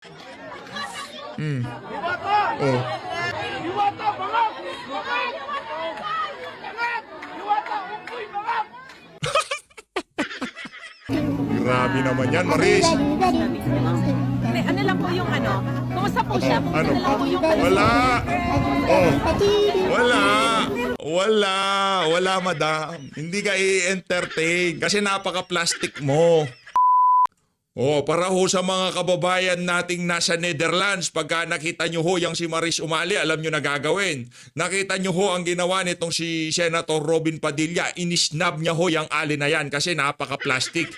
Oh. Diwata, bangag! Bangag! Bangag! Diwata, ungkoy, bangag! Grabe naman yan, Maris. Hindi, ano lang po yung ano? Kumusta po siya? Kumusta Ano? na lang po yung Wala. Oh. Wala. Wala. Wala, madam. Hindi ka i-entertain kasi napaka-plastic mo. Oh, para ho sa mga kababayan nating nasa Netherlands, pagka nakita nyo ho yung si Maris Umali, alam nyo na gagawin. Nakita nyo ho ang ginawa nitong si Senator Robin Padilla, inisnab niya ho yung ali na yan kasi napaka-plastic.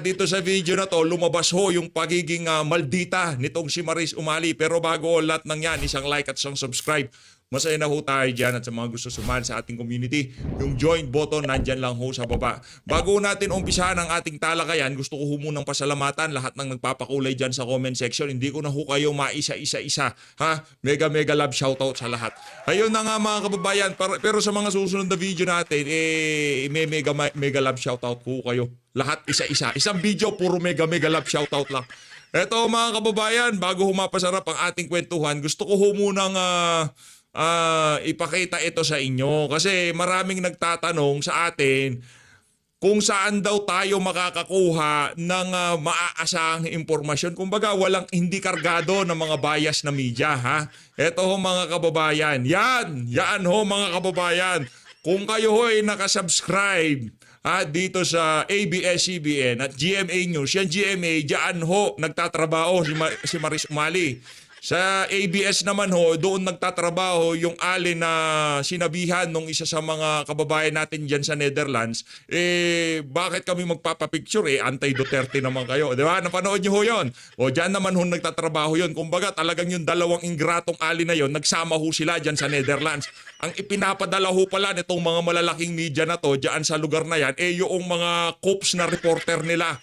Dito sa video na to, lumabas ho yung pagiging maldita nitong si Maris Umali. Pero bago lahat ng yan, isang like at isang subscribe. Masaya na ho tayo dyan at sa mga gusto sumali sa ating community, yung join button nandyan lang ho sa baba. Bago natin umpisahan ang ating talakayan, gusto ko ho munang pasalamatan lahat ng nagpapakulay dyan sa comment section. Hindi ko na ho kayo maisa-isa-isa. Mega love shoutout sa lahat. Ayun na nga mga kababayan, pero sa mga susunod na video natin, may mega love shoutout ko kayo. Lahat isa-isa. Isang video, puro mega love shoutout lang. Eto mga kababayan, bago humapasarap ang ating kwentuhan, gusto ko ho munang ipakita ito sa inyo kasi maraming nagtatanong sa atin kung saan daw tayo makakakuha ng maaasahang impormasyon. Kumbaga walang hindi kargado ng mga bias na media. Ito ho mga kababayan. Yan ho mga kababayan. Kung kayo ho ay nakasubscribe dito sa ABS-CBN at GMA News, yan GMA, dyan ho nagtatrabaho si Maris Umali. Sa ABS naman ho, doon nagtatrabaho yung ali na sinabihan nung isa sa mga kababayan natin dyan sa Netherlands, bakit kami magpapapicture? Anti-Duterte naman kayo. Di ba? Napanood nyo ho yun. O dyan naman ho nagtatrabaho yun. Kumbaga talagang yung dalawang ingratong ali na yon, nagsama ho sila dyan sa Netherlands. Ang ipinapadala ho pala nitong mga malalaking media na to dyan sa lugar na yan, yung mga cops na reporter nila.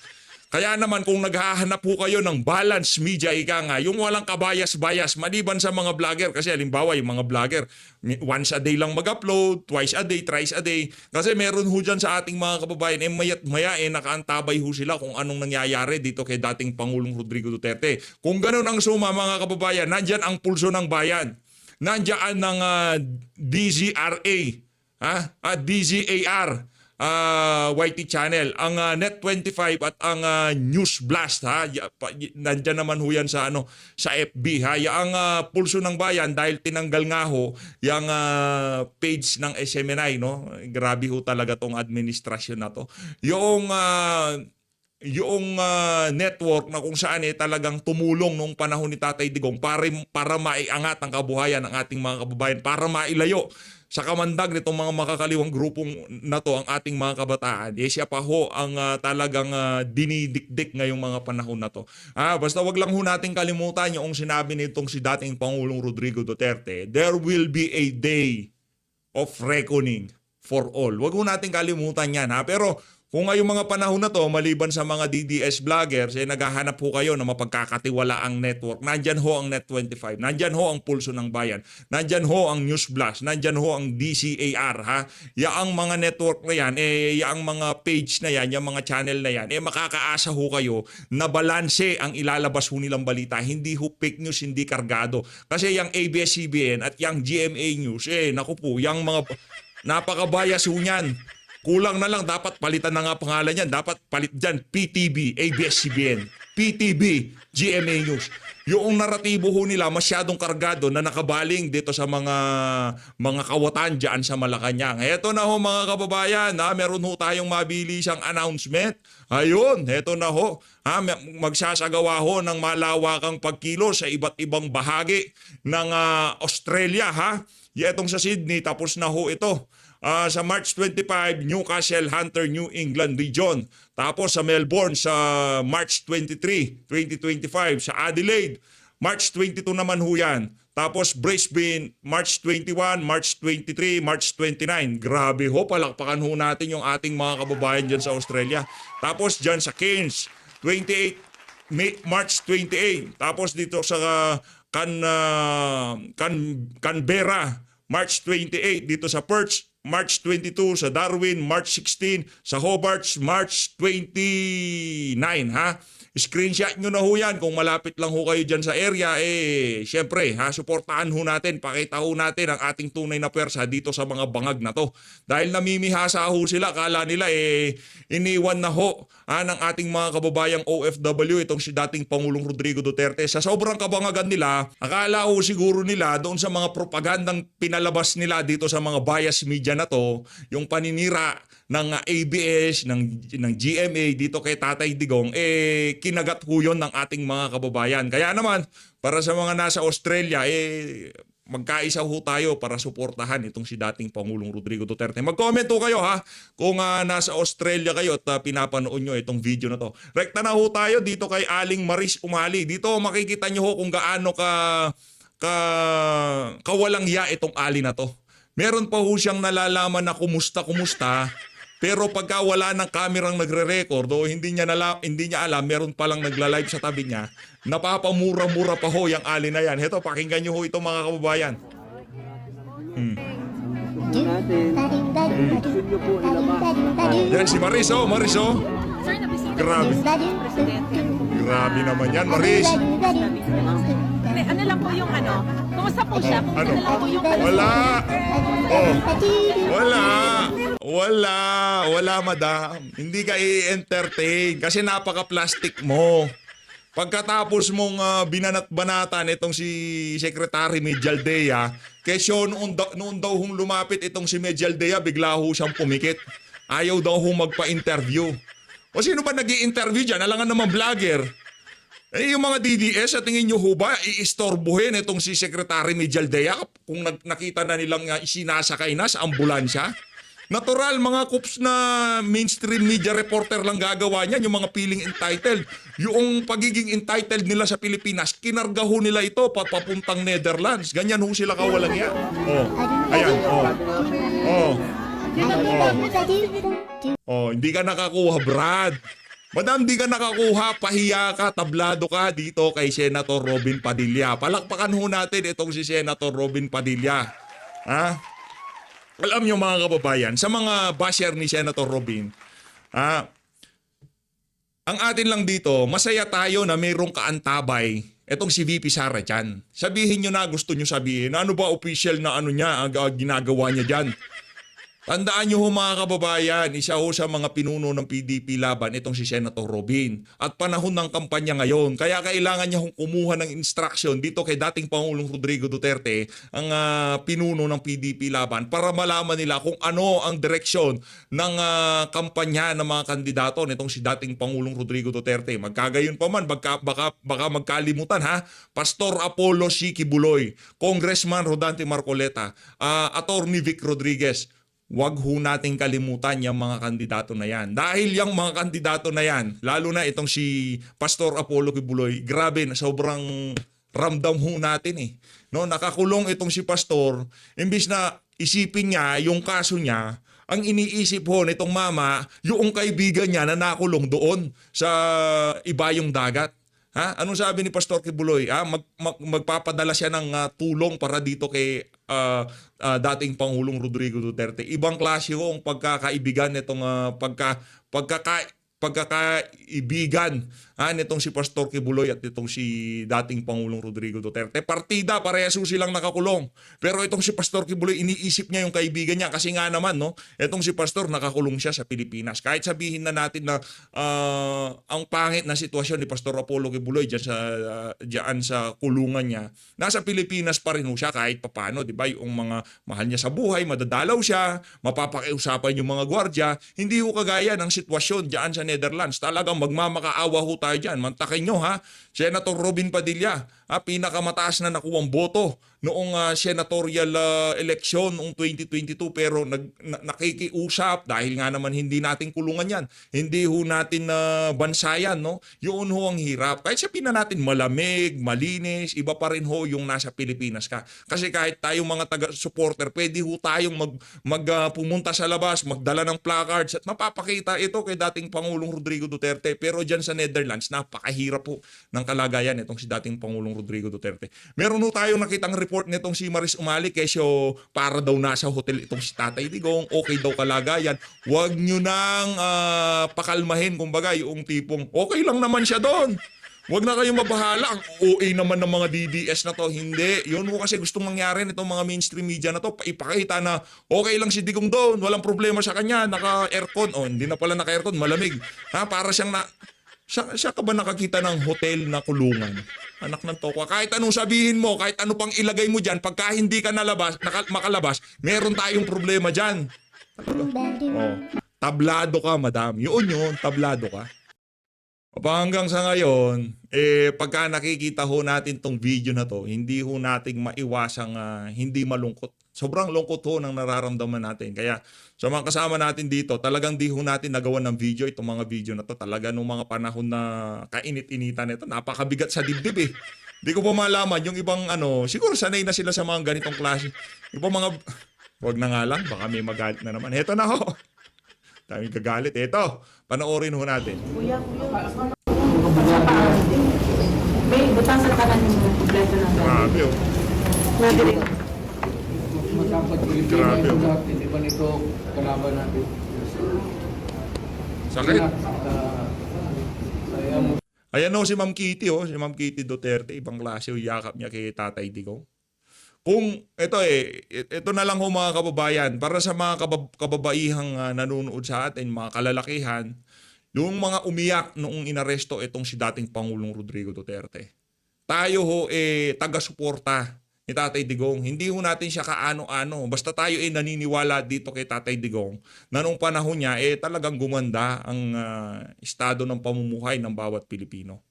Kaya naman kung naghahanap po kayo ng balance media, ika nga, yung walang kabayas-bayas, maliban sa mga vlogger, kasi halimbawa yung mga vlogger, once a day lang mag-upload, twice a day, thrice a day, kasi meron ho dyan sa ating mga kababayan, maya't maya nakaantabay ho sila kung anong nangyayari dito kay dating Pangulong Rodrigo Duterte. Kung ganun ang suma mga kababayan, nandyan ang pulso ng bayan, nandyan ng DZRA, DZAR, YT channel, ang Net25 at ang News Blast nandiyan naman ho yan sa sa FB Ang pulso ng bayan dahil tinanggal nga ho yung page ng SMNI Grabe ho talaga tong administrasyon na to. Yung network na kung saan talagang tumulong nung panahon ni Tatay Digong para maiangat ang kabuhayan ng ating mga kababayan, para mailayo sa kamandag nitong mga makakaliwang grupong na to ang ating mga kabataan. Siya pa ho ang talagang dinidikdik ngayong mga panahon na to. Basta wag lang ho natin kalimutan yung sinabi nitong si dating Pangulong Rodrigo Duterte, there will be a day of reckoning for all. Wag ho natin kalimutan yan Pero kung ngayong mga panahon na to, maliban sa mga DDS vloggers, naghahanap ho kayo na mapagkakatiwalaang network. Nandyan ho ang Net25, nandyan ho ang Pulso ng Bayan, nandyan ho ang News Blast, nandyan ho ang DCAR. Yaang mga network na yan, yaang mga page na yan, yung mga channel na yan, makakaasa ho kayo na balanse ang ilalabas ho nilang balita. Hindi ho fake news, hindi kargado. Kasi yung ABS-CBN at yung GMA News, naku po, yung mga napakabayas ho niyan. Kulang na lang, dapat palitan na nga pangalan yan. Dapat palit dyan, PTB, ABS-CBN, PTB, GMA News. Yung naratibo ho nila masyadong kargado na nakabaling dito sa mga kawatan dyan sa Malacanang. Eto na ho mga kababayan, meron ho tayong mabilisang announcement. Ayun, eto na ho. Magsasagawa ho ng malawakang pagkilo sa iba't ibang bahagi ng Australia. Etong sa Sydney, tapos na ho ito. Sa March 25, Newcastle, Hunter, New England Region. Tapos sa Melbourne sa March 23, 2025. Sa Adelaide, March 22 naman ho yan. Tapos Brisbane, March 21, March 23, March 29. Grabe ho, palakpakan ho natin yung ating mga kababayan dyan sa Australia. Tapos dyan sa Cairns, 28, March 28. Tapos dito sa Canberra, March 28. Dito sa Perth, March 22, sa Darwin, March 16, sa Hobart, March 29, screenshot nyo na ho yan. Kung malapit lang ho kayo dyan sa area, syempre, suportahan ho natin, pakita ho natin ang ating tunay na pwersa dito sa mga bangag na to. Dahil namimihasa ho sila, akala nila iniwan na ho ng ating mga kababayang OFW, itong si dating Pangulong Rodrigo Duterte. Sa sobrang kabangagan nila, akala ho siguro nila doon sa mga propagandang pinalabas nila dito sa mga bias media na to, yung paninira ng ABS, ng GMA dito kay Tatay Digong, kinagat ho yun ng ating mga kababayan. Kaya naman, para sa mga nasa Australia, magkaisa ho tayo para suportahan itong si dating Pangulong Rodrigo Duterte. Mag-comment ho kayo ha, kung nasa Australia kayo at pinapanood nyo itong video na to. Rekta na ho tayo dito kay Aling Maris Umali. Dito makikita nyo ho kung gaano kawalang ya itong Ali na to. Meron pa ho siyang nalalaman na kumusta, pero pagka wala ng kamerang nagre-record o hindi niya alam, meron palang nagla-live sa tabi niya, napapamura-mura pa ho yung Ali na yan. Heto, pakinggan nyo ho ito mga kababayan. Yan si Maris, Maris. Sir, nabisita Grabe. niyo si Presidente. Grabe naman yan, Maris. Ano lang po yung kumusta po siya? Kung ano lang po yung Wala. Wala, madam. Hindi ka i-entertain kasi napaka-plastic mo. Pagkatapos mong binanat-banatan itong si Secretary Medialdea, kesyo noon daw hong lumapit itong si Medialdea, bigla ho siyang pumikit. Ayaw daw hong magpa-interview. O sino ba nag-i-interview dyan? Alangan naman vlogger. Yung mga DDS, sa tingin nyo ho ba, iistorbohin itong si Secretary Medialdea kung nakita na nilang isinasakay na sa ambulansya? Natural, mga kups na mainstream media reporter lang gagawa niyan, yung mga feeling entitled. Yung pagiging entitled nila sa Pilipinas, kinarga ho nila ito papuntang Netherlands. Ganyan ho sila kawalang yan. Ayan, hindi ka nakakuha, Brad. Madam, di ka nakakuha, pahiya ka, tablado ka dito kay Senator Robin Padilla. Palakpakan ho natin itong si Senator Robin Padilla. Alam nyo mga kababayan, sa mga basher ni Senator Robin, ang atin lang dito, masaya tayo na mayroong kaantabay itong si VP Sara dyan. Sabihin nyo na gusto nyo sabihin, ano ba official na niya, ginagawa niya dyan. Tandaan nyo ho mga kababayan, isa ho sa mga pinuno ng PDP laban itong si Senator Robin. At panahon ng kampanya ngayon, kaya kailangan niya hong kumuha ng instruction dito kay dating Pangulong Rodrigo Duterte, ang pinuno ng PDP laban, para malaman nila kung ano ang direksyon ng kampanya ng mga kandidato nitong si dating Pangulong Rodrigo Duterte. Magkagayon pa man, baka magkalimutan ha, Pastor Apollo C. Kibuloy, Congressman Rodante Marcoleta, Attorney Vic Rodriguez. Huwag ho nating kalimutan yung mga kandidato na yan. Dahil yung mga kandidato na yan, lalo na itong si Pastor Apollo Kibuloy, grabe na sobrang ramdam ho natin No, nakakulong itong si Pastor, imbis na isipin niya yung kaso niya, ang iniisip ho nitong mama, yung kaibigan niya na nakulong doon sa ibayong dagat. Anong sabi ni Pastor Kibuloy? Magpapadala siya ng tulong para dito kay dating Pangulong Rodrigo Duterte. Ibang klase ho ang pagkakaibigan nitong pagkakaibigan nitong si Pastor Kibuloy at itong si dating Pangulong Rodrigo Duterte. Partida, parehas silang nakakulong. Pero itong si Pastor Kibuloy, iniisip niya yung kaibigan niya kasi nga naman, itong si Pastor nakakulong siya sa Pilipinas. Kahit sabihin na natin na ang pangit na sitwasyon ni Pastor Apollo Kibuloy diyan sa kulungan niya, nasa Pilipinas pa rin siya kahit papano, di ba? Yung mga mahal niya sa buhay, madadalaw siya, mapapakiusapan yung mga gwardya, hindi ho kagaya ng sitwasyon diyan sa Netherlands. Talagang magmamakaawa ho tayo dyan. Mantakin nyo Senator Robin Padilla, pinakamataas na nakuwang boto noong senatorial election noong 2022, pero nakikiusap dahil nga naman hindi natin kulungan yan. Hindi ho natin bansayan, Yun ho ang hirap. Kahit sabihin na natin malamig, malinis, iba pa rin ho yung nasa Pilipinas ka. Kasi kahit tayong mga taga-supporter, pwede ho tayong pumunta sa labas, magdala ng placards at mapapakita ito kay dating Pangulong Rodrigo Duterte. Pero dyan sa Netherlands, napakahirap po ng kalagayan itong si dating Pangulong Rodrigo Duterte. Meron ho tayong nakitang report nitong si Maris Umali kesyo para daw nasa hotel itong si Tatay Digong, okay daw kalagayan. Huwag nyo nang pakalmahin, kumbaga, yung tipong okay lang naman siya doon. Huwag na kayong mabahala. Ang OA naman ng mga DDS na to. Hindi. Yun mo kasi gustong mangyari nitong mga mainstream media na to. Ipakita na okay lang si Digong doon. Walang problema sa kanya. Naka-aircon. O, hindi na pala naka-aircon. Malamig. Ha? Para siyang na... Siya ka ba nakakita ng hotel na kulungan? Anak ng tokwa. Kahit anong sabihin mo, kahit ano pang ilagay mo dyan, pagka hindi ka makalabas, meron tayong problema dyan. Oh. Tablado ka, madam. Yun, tablado ka. Hanggang sa ngayon, pagka nakikita ho natin tong video na to, hindi ho nating maiwasang hindi malungkot. Sobrang lungkot ho ng nararamdaman natin. Kaya sa mga kasama natin dito, talagang di ho natin nagawa ng video itong mga video na to. Talaga nung mga panahon na kainit-initan nito, napakabigat sa dibdib eh. Di ko pa malaman yung ibang siguro sanay na sila sa mga ganitong klase. Ibang mga, wag na nga lang, baka may magalit na naman. Heto na ho. Daming kagalit. Ito, panoorin ho natin. May butasan ka lang yung kompleto ng Grabe oh. Madirin. Matapad Grabe, oh. natin, di ba nito kalaban natin? Sakit. Kaya mo Ayan o si Ma'am Kitty si Ma'am Kitty Duterte, ibang klase yung yakap niya kay Tatay Digong. Kung ito na lang ho mga kababayan, para sa mga kababaihang nanonood sa atin, mga kalalakihan, yung mga umiyak noong inaresto itong si dating Pangulong Rodrigo Duterte. Tayo ho taga-suporta ni Tatay Digong. Hindi ho natin siya kaano-ano. Basta tayo naniniwala dito kay Tatay Digong na nung panahon niya talagang gumanda ang estado ng pamumuhay ng bawat Pilipino.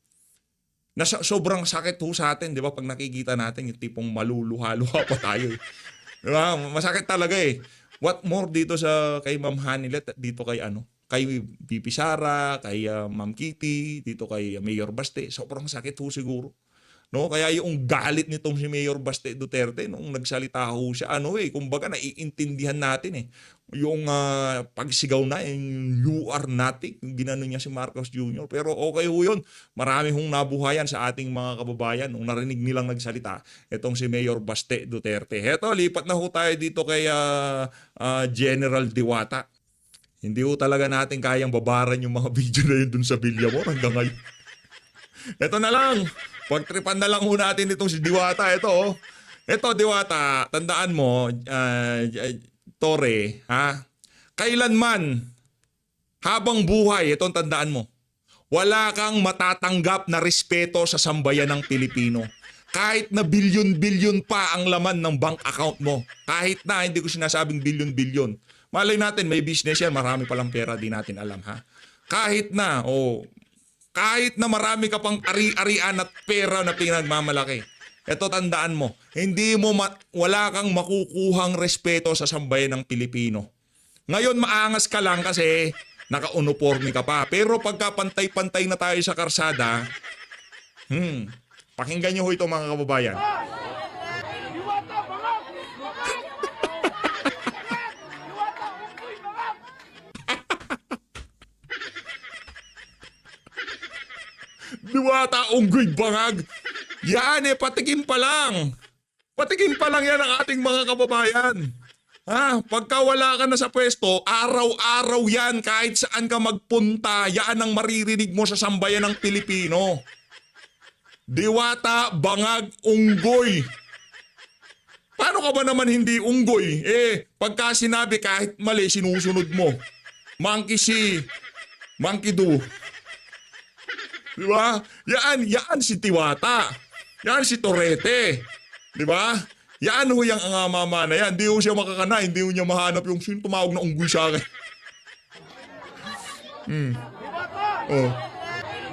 Sobrang sakit ho sa atin, di ba? Pag nakikita natin yung tipong maluluha-luha pa tayo. Di ba? Masakit talaga eh. What more dito kay Ma'am Hanilet, dito kay kay VP Sara, kay Ma'am Kitty, dito kay Mayor Baste. Sobrang sakit ho siguro. No, kaya yung galit nitong si Mayor Baste Duterte nung nagsalita ho siya, kumbaga naiintindihan natin yung pagsigaw na yung you are nothing, yung ginano niya si Marcos Jr. Pero okay ho yun, marami hong nabuhayan sa ating mga kababayan nung narinig nilang nagsalita itong si Mayor Baste Duterte. Heto, lipat na ho tayo dito kay General Diwata. Hindi ho talaga natin kayang babaran yung mga video na yun dun sa Villamor hanggang ngayon. Ito na lang. Pagtripan na lang ho natin itong si Diwata. Ito Diwata, tandaan mo, Tore, ha? Kailanman, habang buhay, itong tandaan mo, wala kang matatanggap na respeto sa sambayan ng Pilipino. Kahit na bilyon-bilyon pa ang laman ng bank account mo. Kahit na, hindi ko sinasabing bilyon-bilyon. Malay natin, may business yan, marami palang pera, di natin alam, ha? Kahit na marami ka pang ari-arian at pera na pinagmamalaki. Ito tandaan mo, wala kang makukuhang respeto sa sambayan ng Pilipino. Ngayon maangas ka lang kasi naka-uniforme ka pa. Pero pagka pantay-pantay na tayo sa karsada, pakinggan nyo ho ito mga kababayan. Diwata, bangag! Diwata, unggoy, bangag! Diwata, unggoy, bangag. Yan patikim pa lang. Patikim pa lang yan ang ating mga kababayan. Ha? Pagka wala ka na sa pwesto, araw-araw yan, kahit saan ka magpunta, yan ang maririnig mo sa sambayan ng Pilipino. Diwata, bangag, unggoy. Paano ka ba naman hindi unggoy? Pagka sinabi kahit mali, sinusunod mo. Monkey see, monkey do. Diba? Yan si Diwata. Yan si Torete. Diba? Yan ho yung mama na yan. Hindi ho siya makakana. Hindi ho niya mahanap yung sino tumawag na unggoy sa akin. Diwata! Oh.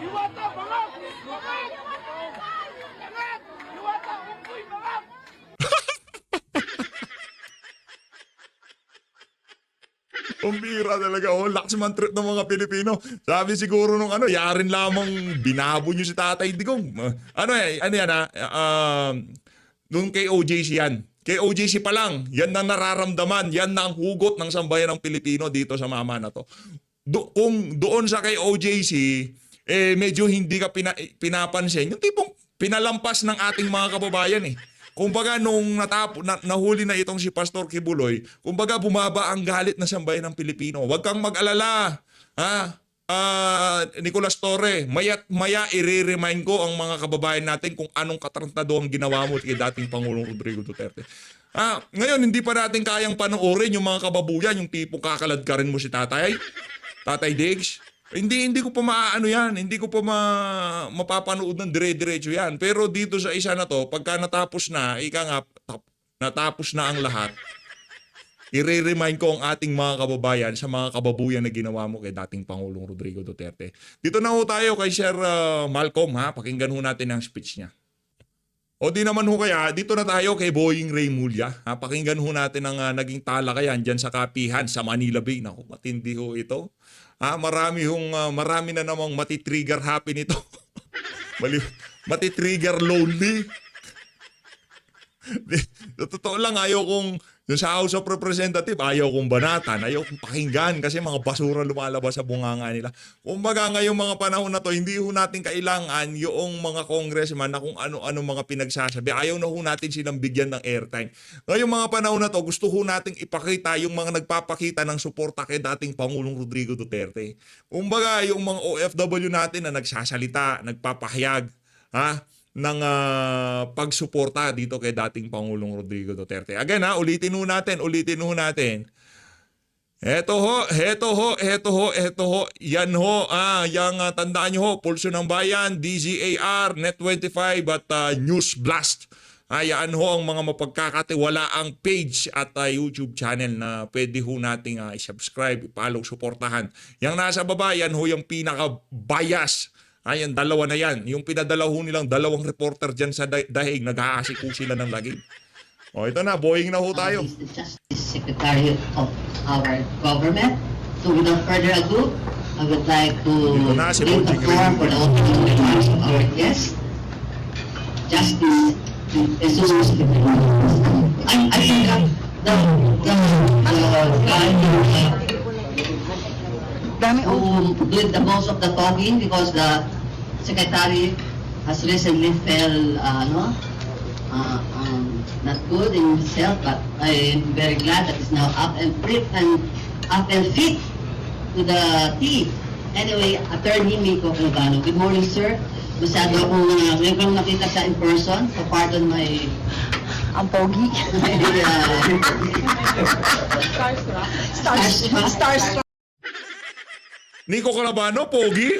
Diwata, bangag! Bangag! Bangag! Diwata, unggoy, bangag! Pambira talaga. Lakas man trip ng mga Pilipino. Sabi siguro nung yarin lamang binabo nyo si Tatay Digong. Nung kay OJC yan. Kay OJC pa lang. Yan na nararamdaman. Yan na ang hugot ng sambayan ng Pilipino dito sa mama na to. Kung doon sa kay OJC, medyo hindi ka pinapansin. Yung tipong pinalampas ng ating mga kababayan eh. Kumbaga nung nahuli na itong si Pastor Kibuloy, kumbaga bumaba ang galit na sambayan ng Pilipino. Huwag kang mag-alala. Nicolas Torre, maya't maya i-remind ko ang mga kababayan natin kung anong katarantado ang ginawa mo kay dating Pangulong Rodrigo Duterte. Ngayon, hindi pa natin kayang panoorin yung mga kababuyan, yung tipong kakalad ka rin mo si Tatay Diggs. Hindi ko pa maaano yan. Hindi ko pa mapapanood ng dire-diretso yan. Pero dito sa isa na to, pagka natapos na, natapos na ang lahat, i-remind ko ang ating mga kababayan sa mga kababuyan na ginawa mo kay dating Pangulong Rodrigo Duterte. Dito na ho tayo kay Sir Malcolm, ha? Pakinggan ho natin ang speech niya. O di naman ho kaya, dito na tayo kay Boying Ray Mulya. Ha? Pakinggan ho natin ang naging talakayan dyan sa Kapihan sa Manila Bay. Naku, matindi ho ito. Marami na namang matitrigger happy nito. Matitrigger lonely. Totoo lang, ayaw kong yung sa House of Representatives, ayaw kong banatan, ayaw kong pakinggan kasi mga basura lumalabas sa bunganga nila. Kumbaga ngayong mga panahon na to, hindi ho natin kailangan yung mga congressman na kung ano-ano mga pinagsasabi. Ayaw na ho natin silang bigyan ng airtime. Ngayong mga panahon na to, gusto ho nating ipakita yung mga nagpapakita ng suporta kay dating Pangulong Rodrigo Duterte. Kumbaga yung mga OFW natin na nagsasalita, nagpapahayag, ng pagsuporta dito kay dating Pangulong Rodrigo Duterte. Again ulitin ho natin. Eto ho. Yan ho, tandaan nyo ho, Pulso ng Bayan, DZAR, Net25 at News Blast. Yan ho ang mga mapagkakatiwalaang page at YouTube channel na pwede ho nating i-subscribe, i-follow, suportahan. Yang nasa baba, yan ho yung pinaka-bias. Ayan, dalawa na yan. Yung pinadala ho nilang dalawang reporter dyan sa dahig, nag-aasiko sila ng lagim. O, ito na, boying na ho tayo. He's the Justice Secretary of our government. So without further ado, I would like to Dito na si give the Bonjing floor Ray. for the opening remarks of our guest, Justice Jesus. I think the guy who did the most of the talking because the secretary has recently fell not good in himself, but I'm very glad that he's now up and fit and fit to the T. Anyway, Attorney Miko Calvano. Good morning, sir. Masyado akong ngayon kong nakita sa in person, so pardon my Ang pogi. Starstruck. Nico Calabano, pogi.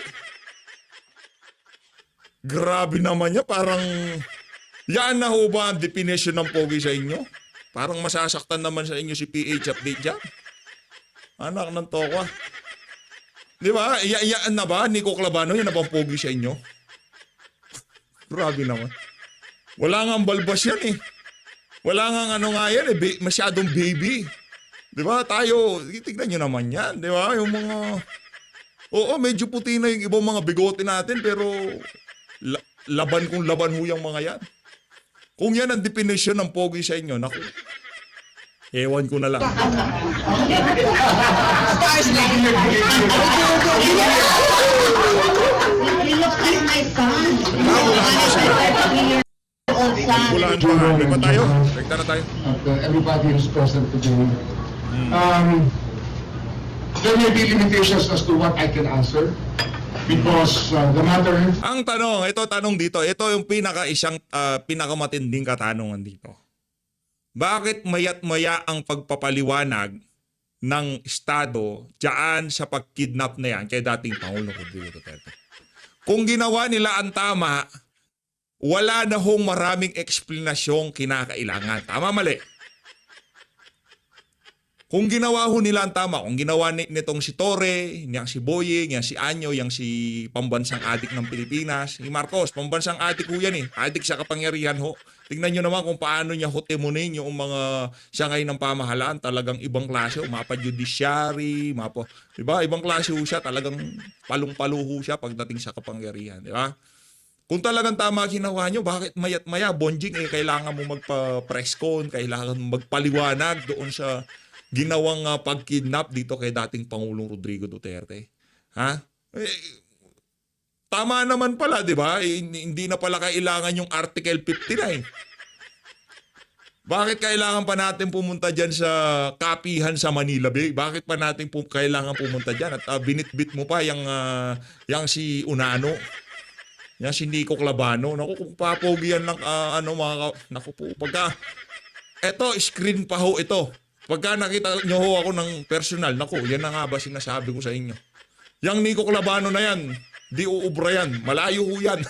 Grabe naman niya, parang yan na ho ba ang definition ng pogi sa inyo? Parang masasaktan naman sa inyo si PH update dyan. Anak ng tokwa. Di ba? Yan na ba, Nico Calabano, yan na bang pogi sa inyo? Grabe naman. Wala nga ang balbas yan eh. Wala nga yan eh, masyadong baby. Di ba? Tayo, tignan nyo naman yan. Di ba? Yung mga... Oo, medyo puti na yung ibang mga bigote natin, pero laban kung laban ho yung mga yan. Kung yan ang definition ng pogi sa inyo, naku, ewan ko na lang. He looks like my son. Old son. Kulaan pa nga. May pa tayo? Rekta na tayo. Everybody who's present today. There may be limitations as to what I can answer because the matter. Ang tanong, ito tanong dito. Ito yung pinakamatinding katanungan dito. Bakit mayat maya ang pagpapaliwanag ng Estado dyan sa pagkidnap na yan kay dating Pangulong Rodrigo Duterte? Kung ginawa nila ang tama, wala na hong maraming eksplanasyong kinakailangan. Tama, mali? Kung ginawa ho nila ang tama, kung ginawa nitong si Torre, yang si Boying, yang si Anyo, yang si pambansang adik ng Pilipinas, si Marcos, pambansang adik ho yan eh. Adik sa kapangyarihan ho. Tingnan nyo naman kung paano niya hotemunin yung mga siyangay ng pamahalaan. Talagang ibang klase ho, mapa-judiciary, diba? Ibang klase ho siya, talagang palong-palo ho siya pagdating sa kapangyarihan. Diba? Kung talagang tama ginawa nyo, bakit mayat maya, Bonjing, kailangan mo magpa-press con, kailangan mo magpaliwanag doon sa ginawang pagkidnap dito kay dating Pangulong Rodrigo Duterte. Ha? Tama naman pala, di ba? Hindi na pala kailangan yung Article 59. Bakit kailangan pa natin pumunta dyan sa kapihan sa Manila Bay? Bakit pa natin kailangan pumunta dyan? At binitbit mo pa yung si Unano. Yung si Nico Clavano. Naku, kung papogi yan ng naku po. Pagka, eto, screen pa ho ito. Pagka nakita nyo ho ako ng personal, naku, yan na nga ba sinasabi ko sa inyo. Yang Nico Clavano na yan, di uubra yan. Malayo ho yan.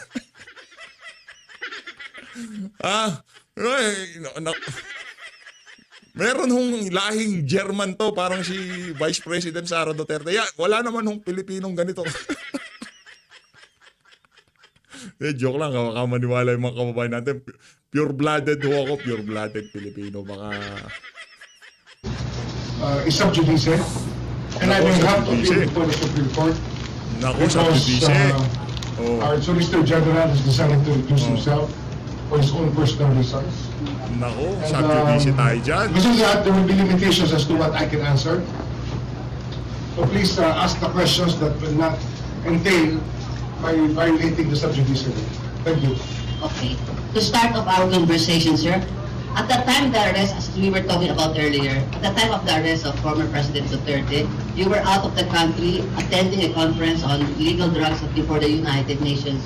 Meron hong lahing German to, parang si Vice President Sara Duterte. Wala naman hong Pilipinong ganito. Joke lang, baka maniwala yung mga kababayan natin. Pure-blooded ho ako, pure-blooded Pilipino. Baka... is sub judice, and I will have to appeal before the Supreme Court Nako, sa because BBC. our Solicitor General has decided to recuse himself for his own personal reasons. Nako, sa BBC tayo dyan. Because of that, there will be limitations as to what I can answer. So please ask the questions that will not entail by violating the sub judice. Thank you. Okay. To start off our conversation, sir, at the time of the arrest, as we were talking about earlier, at the time of the arrest of former President Duterte, you were out of the country attending a conference on illegal drugs before the United Nations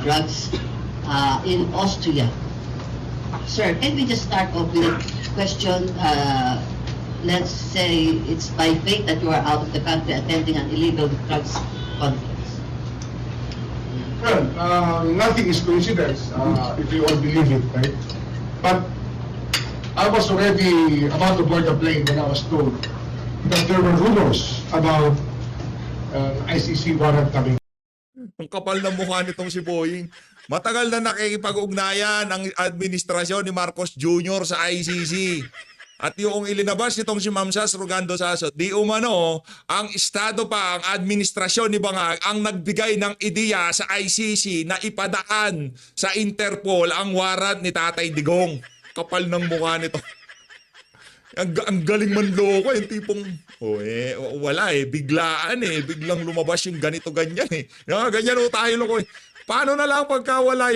drugs in Austria. Sir, can we just start off with a question? Let's say it's by fate that you are out of the country attending an illegal drugs conference. Well, nothing is coincidence, if you all believe it, right? But I was already about to board the plane when I was told that there were rumors about ICC warrant coming. Ang kapal ng mukha nitong si Boying. Matagal na nakikipag-ugnayan ang administrasyon ni Marcos Jr. sa ICC. At yung ilinabas nitong si Ma'am Sas Rogando Sasot, di umano, ang estado pa, ang administrasyon ni Bangag, ang nagbigay ng ideya sa ICC na ipadaan sa Interpol ang warrant ni Tatay Digong. Kapal ng mukha nito. Ang galing manloko, yung tipong, wala biglaan biglang lumabas yung ganito-ganyan ganyan tayo loko Paano na lang pagka wala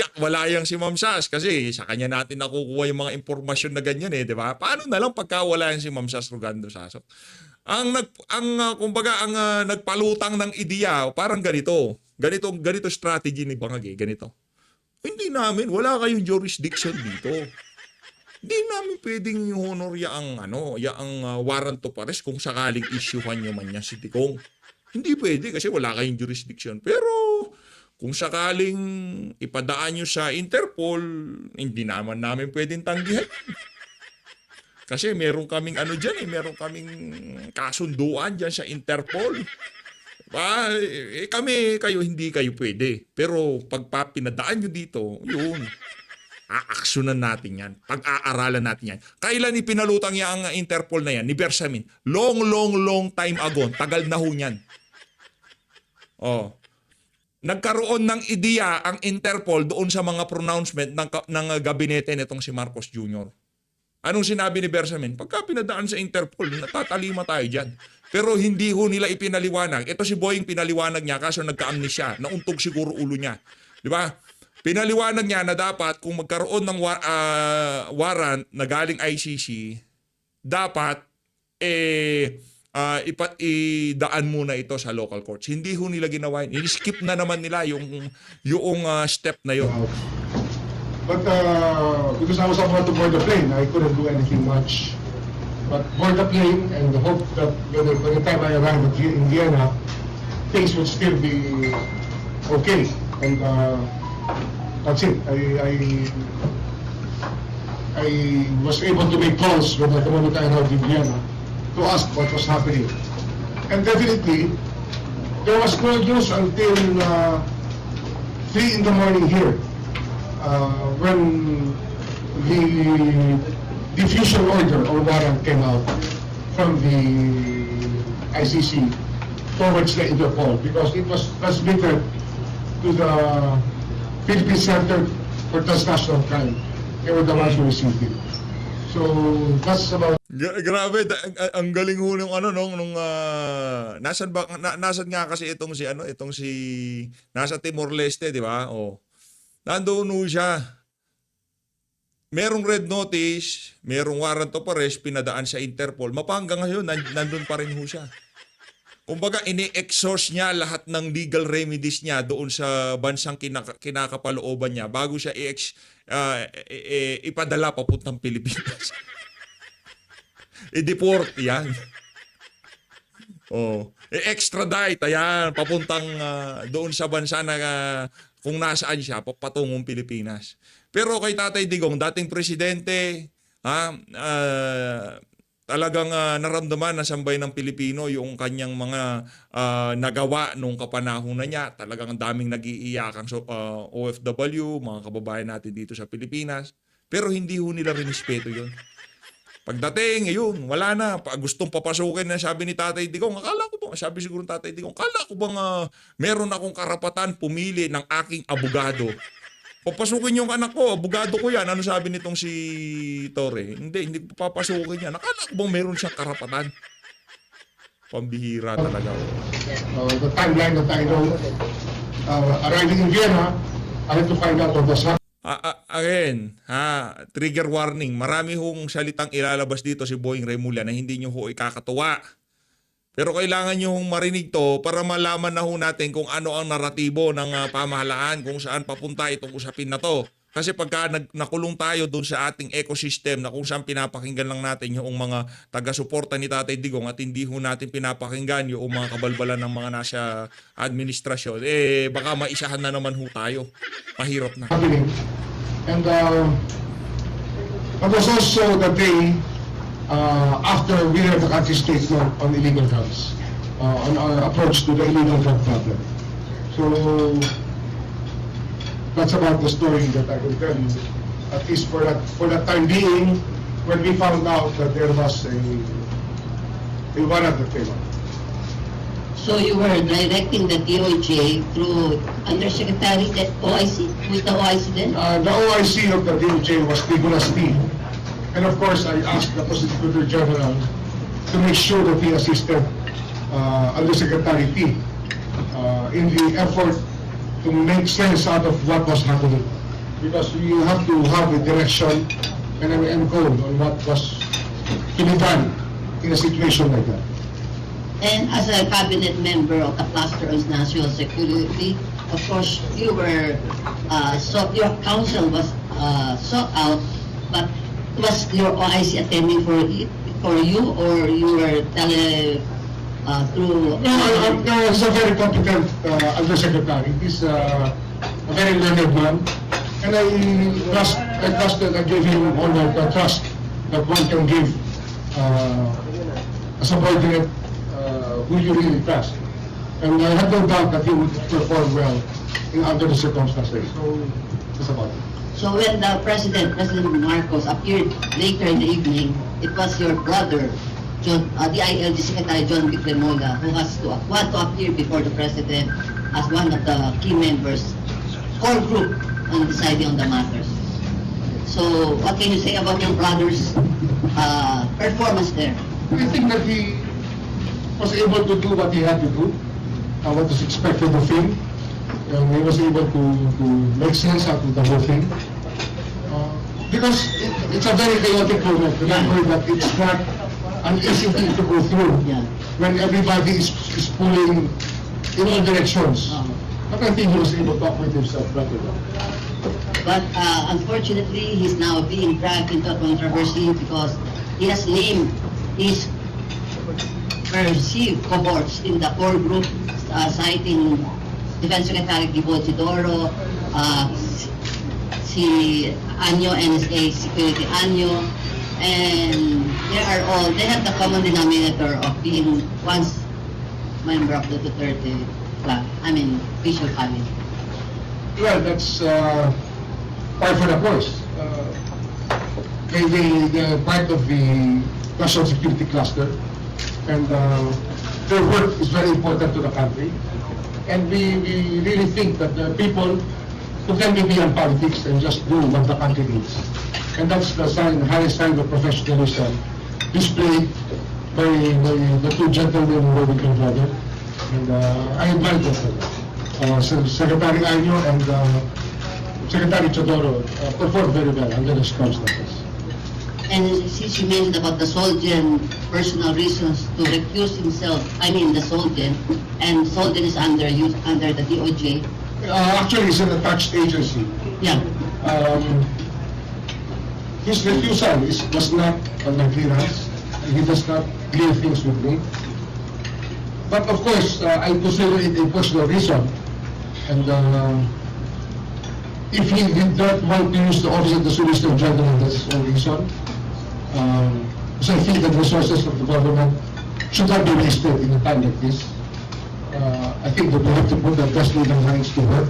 yang si Ma'am Sas? Kasi sa kanya natin nakukuha yung mga impormasyon na ganyan di ba? Paano na lang pagka wala yang si Ma'am Sas Rogando Sasot? Kumbaga nagpalutang ng ideya, parang ganito strategy ni Bangag ganito. Hindi namin, wala kayong jurisdiction dito. Hindi namin pwedeng honor yaang warrant to arrest kung sakaling issuehan nyo man yan si Digong. Hindi pwede kasi wala kayong jurisdiction. Pero kung sakaling ipadaan nyo sa Interpol, hindi naman namin pwedeng tanggihan. Kasi meron kaming meron kaming kasunduan dyan sa Interpol. Kayo, hindi kayo pwede. Pero pag pinadaan nyo dito, yun. Aaksyonan natin yan. Pag-aaralan natin yan. Kailan ipinalutang niya ang Interpol na yan? Ni Bersamin. Long time ago. Tagal na ho yan. Nagkaroon ng ideya ang Interpol doon sa mga pronouncement ng gabinete nitong si Marcos Jr. Anong sinabi ni Bersamin? Pagka pinadaan sa Interpol, natatalima tayo dyan. Pero hindi ho nila ipinaliwanag. Ito si Boying pinaliwanag niya kaso nagka-amnesia. Nauntog siguro ulo niya. Di ba? Pinaliwanag niya na dapat kung magkaroon ng warrant na galing ICC, dapat idaan muna ito sa local courts. Hindi ho nila ginawa yun. I-skip na naman nila yung step na yun. But because I was about to board the plane, I couldn't do anything much. But board the plane and hope that by the time I arrived in Vienna, things would still be okay. And that's it. I was able to make calls when the moment I arrived in Vienna to ask what was happening. And definitely, there was no news until 3 in the morning here, when the diffusion order or warrant came out from the ICC towards the Interpol, because it was transmitted to the Philippine Center for Transnational Crime. They were the ones who received it. So that's about... Grabe, ang galing ho nung ano nung nasan ba nasan nga kasi itong si nasa Timor Leste, di ba? Oh. Nandoon ho siya. Merong red notice, merong warrant of arrest, pinadaan sa Interpol. Mapanggang ngayon, nandun pa rin ho siya. Kumbaga, ini-exhaust niya lahat ng legal remedies niya doon sa bansang kinakapalooban niya bago siya ipadala papuntang Pilipinas. I-deport, yan. Oh, i-extradite, ayan, papuntang doon sa bansa na kung nasaan siya, patungong Pilipinas. Pero kay Tatay Digong, dating presidente, talagang naramdaman na sambay ng Pilipino yung kanyang mga nagawa nung kapanahon na niya. Talagang ang daming nag-iiyakang OFW, mga kababayan natin dito sa Pilipinas. Pero hindi ho nila rinespeto yun. Pagdating, yun, wala na. Gustong papasukin na sabi ni Tatay Digong, sabi siguro ng Tatay Digong, akala ko bang meron akong karapatan pumili ng aking abogado. Papasukin yung anak ko, abogado ko yan. Ano sabi nitong si Torre? Hindi ko papasukin yan. Akala ko bang meron siyang karapatan? Pambihira talaga. The timeline that I know, arriving in Vienna, I had to find out what was happening. Again, trigger warning. Marami hong salitang ilalabas dito si Boying Remulla na hindi nyo ho ikakatuwa. Pero kailangan nyo hong marinig to para malaman na ho natin kung ano ang naratibo ng pamahalaan, kung saan papunta itong usapin na to. Kasi pagka nakulong tayo doon sa ating ecosystem na kung saan pinapakinggan lang natin yung mga taga-suporta ni Tatay Digong at hindi ho natin pinapakinggan yung mga kabalbalan ng mga nasa administrasyon, baka maisahan na naman ho tayo. Mahirap na. And it was also the day after we heard the country's statement on illegal drugs, on our approach to the illegal drug problem. So that's about the story that I will tell you. At least for that time being, when we found out that there was a warrant that came out. So you were directing the DOJ through Undersecretary at OIC? Who's the OIC then? The OIC of the DOJ was Nicolas T. And of course, I asked the Prosecutor General to make sure that he assisted Undersecretary T in the effort to make sense out of what was happening. Because you have to have a direction and an end goal on what was to be done in a situation like that. And as a cabinet member of the Cluster on National Security, of course, you were, your counsel was sought out, but was your OIC attending for you, or you were through? No, he's a very competent undersecretary. He's a very learned man, and I trusted, I gave him all the trust that one can give a subordinate who you really trust. And I had no doubt that he would perform well under the circumstances. So that's about it. So when the President Marcos appeared later in the evening, it was your brother, DILG Secretary John Vic Remulla, who has to want to appear before the President as one of the key members, core group on deciding on the matters. So what can you say about your brother's performance there? I think that he was able to do what he had to do, what was expected of him. And he was able to make sense out of the whole thing. Because it's a very chaotic moment. Remember that it's not an easy thing to go through when everybody is pulling in all directions. But I think he was able to operate himself better. But unfortunately, he's now being dragged into a controversy because he has named his perceived cohorts in the core group, citing Defense Secretary Gibo Chidoro, si Anyo, NSA Security Anyo, and they have the common denominator of being once member of the Duterte clan, official family. Well, that's part for the course. They're part of the national security cluster, and their work is very important to the country. And we really think that the people who can be beyond politics and just do what the country needs. And that's the highest sign of professionalism displayed by the two gentlemen who were with my brother. And I admire them for that. Secretary Año and Secretary Chodoro performed very well under the circumstances. And since you mentioned about the Solgen personal reasons to recuse himself, I mean the Solgen, and Solgen is under the DOJ. Actually, it's an attached agency. Yeah. His refusal was not on my clearance. He does not clear things with me. But of course, I consider it a personal reason. And if he did not want to use the office of the Solicitor General, that's his own reason. So I think the resources of the government should not be wasted in a time like this. I think that we have to put the best legal minds to work.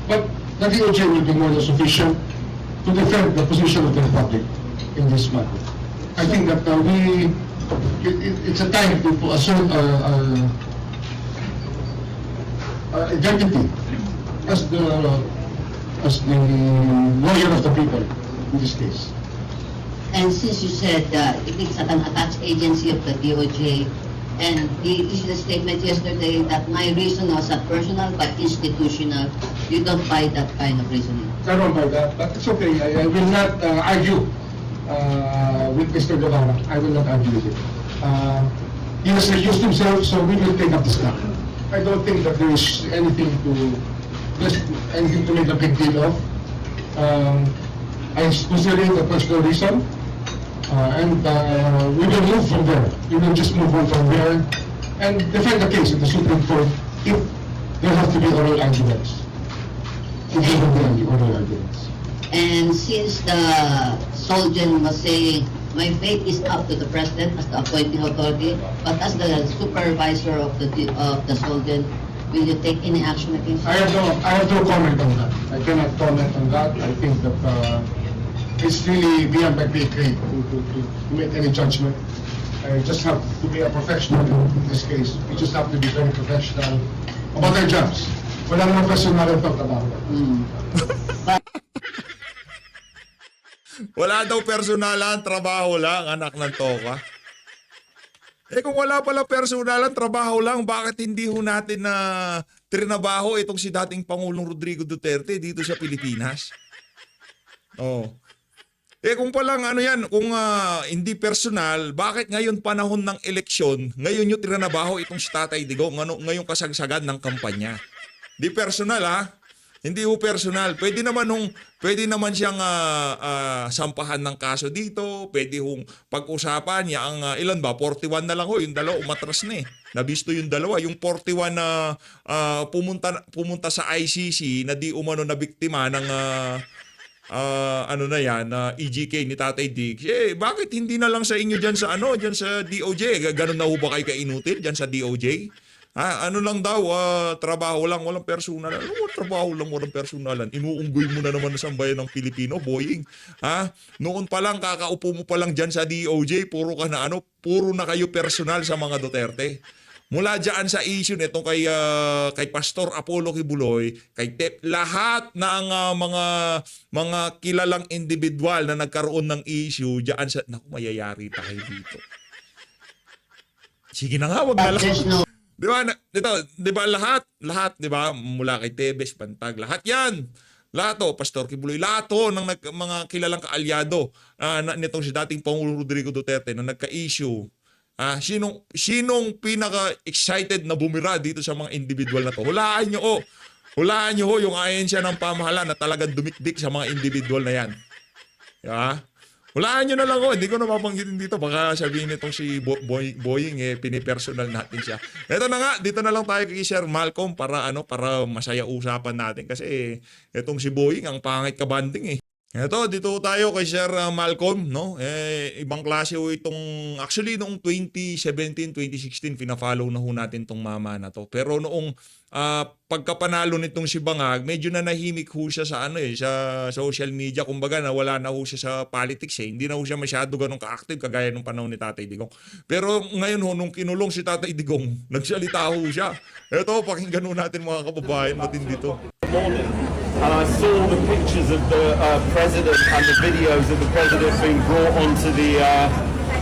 But the DOJ will be more than sufficient to defend the position of the Republic in this matter. I think that it's a time to assert our identity as the lawyer of the people in this case. And since you said it's an attached agency of the DOJ, and he issued a statement yesterday that my reason was not personal but institutional, you don't buy that kind of reasoning. I don't buy that, but it's okay. I will not argue with Mr. Guevara. I will not argue with him. He has recused himself, so we will take up this now. I don't think that there is anything to make a big deal of. I consider it a personal reason, and we will move from there. We will just move on from there and defend the case in the Supreme Court if there have to be oral arguments. If there will be oral arguments. And since the Solgen was saying, my fate is up to the President as the appointing authority, but as the supervisor of the Solgen, will you take any action against him? I have no comment on that. I cannot comment on that. I think that it's really beyond my pay grade to make any judgment. I just have to be a professional in this case. We just have to be very professional about our jobs. Wala naman personal ang pagtrabaho. Wala daw personalan, trabaho lang, anak ng toka. Eh kung wala pala personalan, trabaho lang, bakit hindi ho natin na trinabaho itong si dating Pangulong Rodrigo Duterte dito sa Pilipinas? Oh. Eh kung palang ano yan, kung hindi personal, bakit ngayon panahon ng eleksyon, ngayon nyo trinabaho itong si Tatay Digong, ngayong kasagsagan ng kampanya? Di personal ha? Hindi ho personal. Pwede naman siyang sampahan ng kaso dito. Pwede hong pag-usapan niya ang ilan ba? 41 na lang ho. Yung dalawa umatras na eh. Nabisto yung dalawa. Yung 41 na pumunta sa ICC na di umano na biktima ng EGK ni Tatay Dig. Eh, bakit hindi na lang sa inyo diyan sa DOJ? Ganun na ho ba kayo kainutil diyan sa DOJ? Ano lang daw, trabaho lang, walang personalan. Ano trabaho lang, walang personalan? Inuunggoy mo na naman sa bayan ng Pilipino, boying. Noon pa lang, kakaupo mo pa lang dyan sa DOJ, puro na kayo personal sa mga Duterte. Mula dyan sa issue nito kay Pastor Apollo Kibuloy, kay Tep, lahat na ang mga kilalang individual na nagkaroon ng issue dyan sa, naku, mayayari tayo dito. Sige na nga, wag na lang. Di ba lahat, di ba, mula kay Tebes, Pantag, lahat yan. Lahat to, Pastor Kibuloy, lahat to ng mga kilalang kaalyado nitong si dating Pangulong Rodrigo Duterte na nagka-issue. Sinong pinaka-excited na bumira dito sa mga individual na to? Hulaan nyo ho yung ahensya ng pamahalaan na talagang dumikdik sa mga individual na yan. Diba? Hulaan nyo na lang ho. Hindi ko na mapanggitin dito. Baka sabihin nitong si Boying, pinipersonal natin siya. Ito na nga, dito na lang tayo kay Sir Malcolm para masaya usapan natin. Kasi itong si Boying, ang pangit kabanding eh. Ito, dito tayo kay Sir Malcolm, no? Ibang klase ho itong, actually noong 2017, 2016, pina-follow na ho natin tong mama na to. Pero noong pagkapanalo nitong si Bangag, medyo na nahimik ho siya sa sa social media. Kumbaga, nawala na ho siya sa politics eh. Hindi na ho siya masyado ganun ka-active kagaya nung panahon ni Tatay Digong. Pero ngayon ho, nung kinulong si Tatay Digong, nagsalita ho siya. Ito, pakinggan ho natin mga kababayan, matindi to. And I saw the pictures of the president and the videos of the president being brought onto the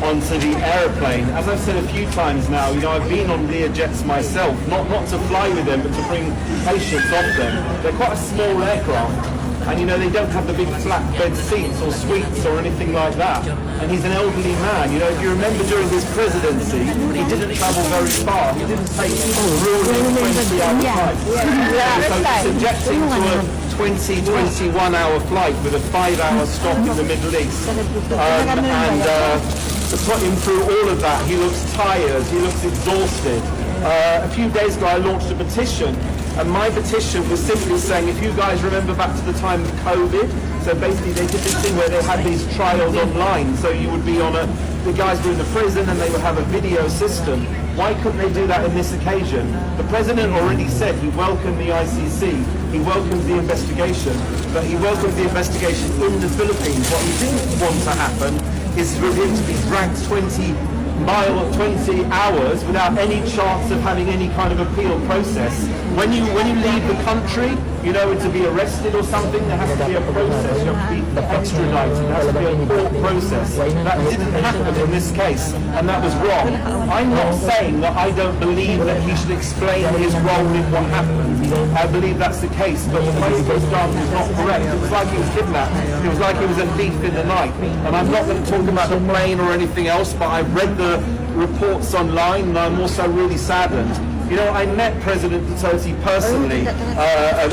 onto the aeroplane. As I've said a few times now, you know, I've been on Learjets myself, not to fly with them, but to bring patients off them. They're quite a small aircraft, and you know, they don't have the big flat bed seats or suites or anything like that. And he's an elderly man. You know, if you remember during his presidency, he didn't travel very far. He didn't take grueling 20-hour flights. So subjecting to a 21-hour flight with a 5-hour stop in the Middle East. To put him through all of that, he looks tired, he looks exhausted. A few days ago I launched a petition, and my petition was simply saying, if you guys remember back to the time of COVID, so basically they did this thing where they had these trials online, so you would be on the guys were in the prison and they would have a video system. Why couldn't they do that in this occasion? The president already said he welcomed the ICC, he welcomed the investigation, but he welcomed the investigation in the Philippines. What he didn't want to happen is for him to be dragged 20 hours without any chance of having any kind of appeal process. When you leave the country, you know, to be arrested or something, there has to be a process. You have to be extradited. There has to be a court process. That didn't happen in this case, and that was wrong. I'm not saying that I don't believe that he should explain his role in what happened. I believe that's the case, but the way it was done was not correct. It was like he was kidnapped. It was like he was a thief in the night. And I'm not going to talk about the plane or anything else, but I've read the reports online, and I'm also really saddened. You know, I met President Duterte personally,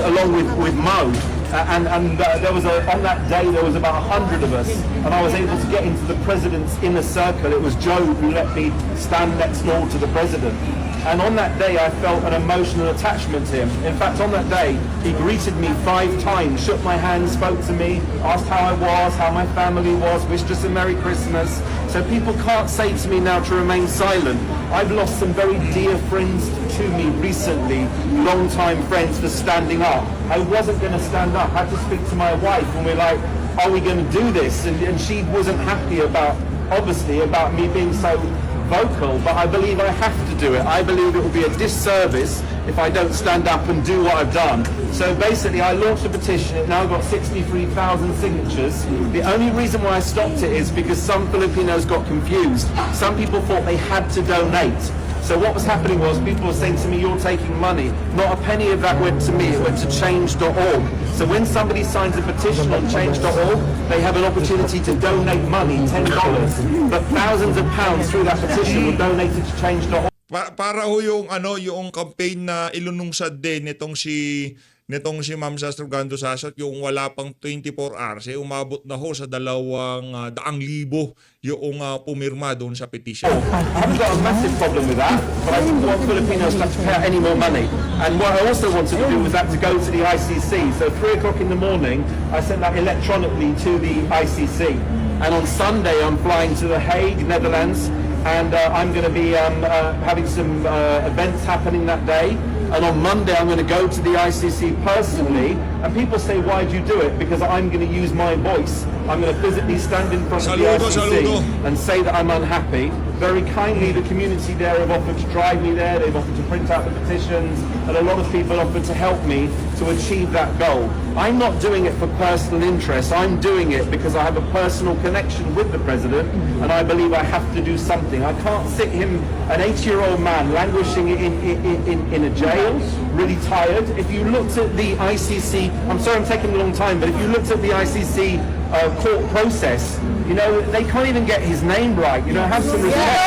along with Mo, and there was on that day there was about 100 of us, and I was able to get into the president's inner circle. It was Joe who let me stand next door to the president. And on that day, I felt an emotional attachment to him. In fact, on that day, he greeted me 5 times, shook my hand, spoke to me, asked how I was, how my family was, wished us a Merry Christmas. So people can't say to me now to remain silent. I've lost some very dear friends to me recently, long-time friends, for standing up. I wasn't going to stand up. I had to speak to my wife, and we're like, are we going to do this? And she wasn't happy about me being so vocal, but I believe I have to do it. I believe it will be a disservice if I don't stand up and do what I've done. So basically I launched a petition. It now got 63,000 signatures. The only reason why I stopped it is because some Filipinos got confused. Some people thought they had to donate. So what was happening was people were saying to me, you're taking money. Not a penny of that went to me, it went to change.org. So when somebody signs a petition on change.org, they have an opportunity to donate money, $10. But thousands of pounds through that petition were donated to change.org. Para ho yung yung campaign na ilunungsad din nitong si Ma'am Sastrugando Sasat, yung wala pang 24 hours, umabot na ho sa 200,000 yung pumirma doon sa petition. I haven't got a massive problem with that, but I didn't want Filipinos to have to pay out any more money. And what I also wanted to do was that to go to the ICC. So 3 o'clock in the morning, I sent that electronically to the ICC. And on Sunday, I'm flying to The Hague, Netherlands, and I'm going to be having some events happening that day. And on Monday, I'm going to go to the ICC personally. And people say, why do you do it? Because I'm going to use my voice. I'm going to physically stand in front of the ICC and say that I'm unhappy. Very kindly, the community there have offered to drive me there. They've offered to print out the petitions. And a lot of people offered to help me to achieve that goal. I'm not doing it for personal interest. I'm doing it because I have a personal connection with the president, and I believe I have to do something. I can't sit him, an 80-year-old man, languishing in a jail, really tired. If you looked at the ICC, I'm sorry I'm taking a long time, but if you looked at the ICC court process, you know, they can't even get his name right. You know, have some respect.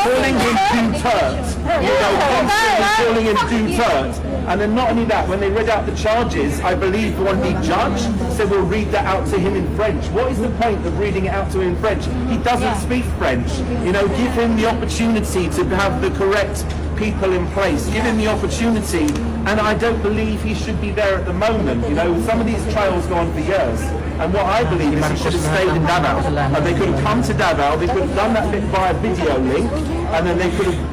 Calling him Duterte. You know, constantly calling him Duterte. And then not only that, when they read out the charges, I believe the one the judge said, we'll read that out to him in French. What is the point of reading it out to him in French? He doesn't speak French. You know, give him the opportunity to have the correct people in place. Give him the opportunity. And I don't believe he should be there at the moment. You know, some of these trials go on for years. And what I believe is he should have stayed in Davao. And they could have come to Davao, they could have done that bit via video link, and then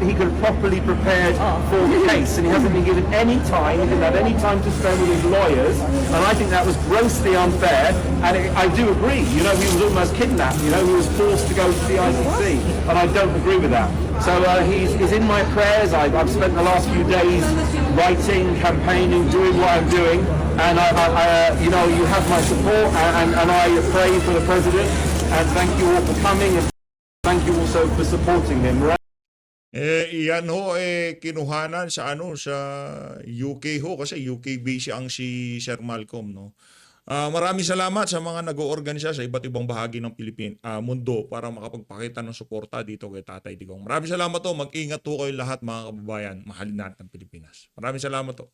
he could have properly prepared for the case. And he hasn't been given any time, he didn't have any time to spend with his lawyers, and I think that was grossly unfair. And I do agree, you know, he was almost kidnapped, you know, he was forced to go to the ICC, and I don't agree with that. So he's in my prayers. I've spent the last few days writing, campaigning, doing what I'm doing, and you know, you have my support, and I pray for the president, and thank you all for coming. And thank you also for supporting him. Iyan ho kinuhanan sa sa UK ho kasi UK base ang si Sir Malcolm, no. Maraming salamat sa mga nag-oorganisa sa iba't ibang bahagi ng mundo para makapagpakita ng suporta dito kay Tatay Digong. Maraming salamat ho. Mag-ingat ho kayo lahat mga kababayan. Mahalin natin ang Pilipinas. Maraming salamat ho.